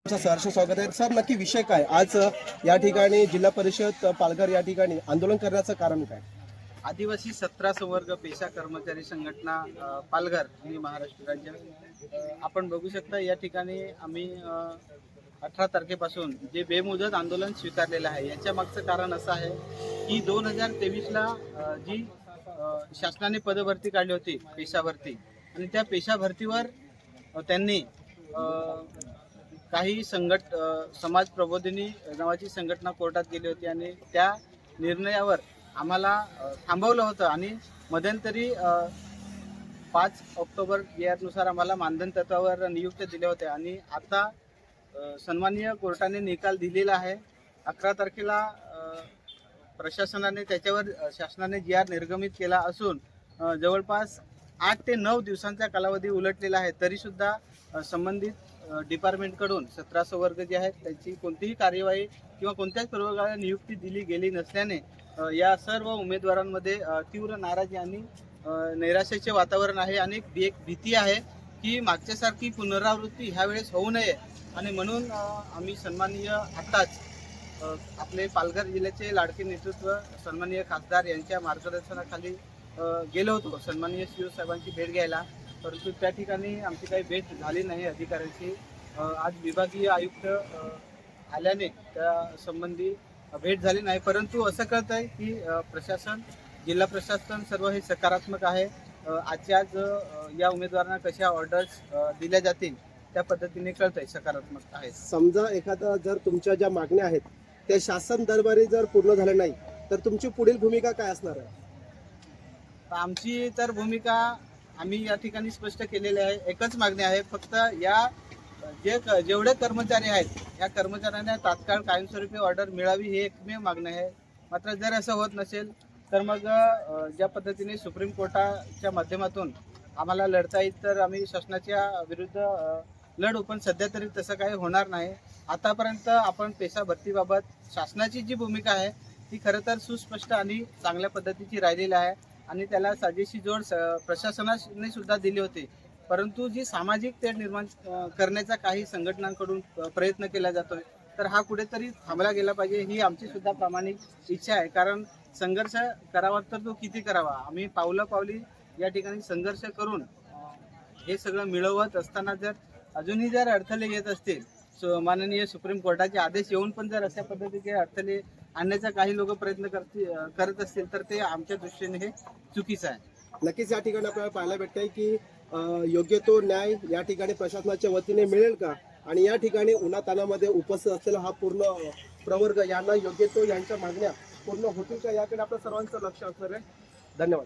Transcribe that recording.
सहर्ष स्वागत आहे सर. नक्की विषय काय आज या ठिकाणी जिल्हा परिषद पालघर या ठिकाणी आंदोलन करण्याचं कारण काय? आदिवासी 17 संवर्ग पेशा कर्मचारी संघटना पालघर आणि महाराष्ट्र राज्य आपण बघू शकता. या ठिकाणी आम्ही 18 तारखेपासून जे बेमुदत आंदोलन स्वीकारलेलं आहे, याच्या मागचं कारण असं आहे की 2023ला जी शासनाने पदभरती काढली होती पेशा भरती, आणि त्या पेशा भरतीवर त्यांनी काही समाज प्रबोधिनी नावाची संघटना कोर्टात गेली होती आणि त्या निर्णयावर आम्हाला थांबवलं होतं आणि मध्यंतरी 5 ऑक्टोबर यानुसार आम्हाला मानधन तत्वावर नियुक्त दिले होते. आणि आता सन्माननीय कोर्टाने निकाल दिलेला आहे. 11 तारखेला प्रशासनाने त्याच्यावर शासनाने GR निर्गमित केला असून जवळपास 8 ते 9 दिवसांचा कालावधी उलटलेला आहे. तरीसुद्धा संबंधित डिपार्टमेंटकडून 17 संवर्ग जे आहेत त्याची कोणतीही कार्यवाही किंवा कोणत्याच प्रवर्गाला नियुक्ती दिली गेली नसल्याने या सर्व उमेदवारांमध्ये तीव्र नाराजी आणि नैराश्याचे वातावरण आहे. आणि एक भीती आहे की मागच्यासारखी पुनरावृत्ती ह्यावेळेस होऊ नये, आणि म्हणून आम्ही सन्माननीय आताच आपले पालघर जिल्ह्याचे लाडके नेतृत्व सन्माननीय खासदार यांच्या मार्गदर्शनाखाली गेलो होतो सन्माननीय CO साहेबांची भेट घ्यायला. परंतु त्या ठिकाणी आमची काही भेट झाली नाही अधिकाऱ्यांची. आज विभागीय आयुक्त आल्याने त्या संबंधी भेट झाली नाही. परंतु असं कळत आहे की प्रशासन, जिल्हा प्रशासन सर्व हे सकारात्मक आहे. आजच्या आज या उमेदवारांना कशा ऑर्डर्स दिल्या जातील त्या पद्धतीने कळत आहे, सकारात्मक आहे. समजा एखादा जर तुमच्या ज्या मागण्या आहेत त्या शासन दरबारी जर पूर्ण झाल्या नाही तर तुमची पुढील भूमिका काय असणार आहे? आमची तर भूमिका आम्ही या ठिकाणी स्पष्ट केलेली आहे. एकच मागणी आहे, फक्त या जेवढे कर्मचारी आहेत या कर्मचाऱ्यांना तात्काळ कायमस्वरूपी ऑर्डर मिळावी ही एकमेव मागणी आहे. मात्र जर असं होत नसेल तर मग ज्या पद्धतीने सुप्रीम कोर्टाच्या माध्यमातून आम्हाला लढता येईल तर आम्ही शासनाच्या विरुद्ध लढू. पण सध्या तरी तसं काही होणार नाही. आतापर्यंत आपण पेशा भरतीबाबत शासनाची जी भूमिका आहे ती खरं तर सुस्पष्ट आणि चांगल्या पद्धतीची राहिलेली आहे आणि त्याला साजेशी जोड प्रशासनाने सुद्धा दिली होती. परंतु जी सामाजिक तेढ निर्माण करण्याचा काही संघटनांकडून प्रयत्न केला जातोय तर हा कुठेतरी थांबला गेला पाहिजे ही आमची सुद्धा प्रामाणिक इच्छा आहे. कारण संघर्ष करावा तर तो किती करावा. आम्ही पावली या ठिकाणी संघर्ष करून हे सगळं मिळवत असताना जर अजूनही जर अडथळे येत असतील, माननीय सुप्रीम कोर्टाचे आदेश येऊन पण जर अशा पद्धतीचे अडथळे आणण्याचा काही लोक प्रयत्न करत असतील तर ते आमच्या दृष्टीने हे चुकीचं आहे. नक्कीच या ठिकाणी आपल्याला पाहायला भेटतंय की योग्य तो न्याय या ठिकाणी प्रशासनाच्या वतीने मिळेल का, आणि या ठिकाणी उन्हातानामध्ये उपस्थित असलेला हा पूर्ण प्रवर्ग यांना योग्य तो यांच्या मागण्या पूर्ण होतील का याकडे आपल्या सर्वांचं लक्ष असणार आहे. धन्यवाद.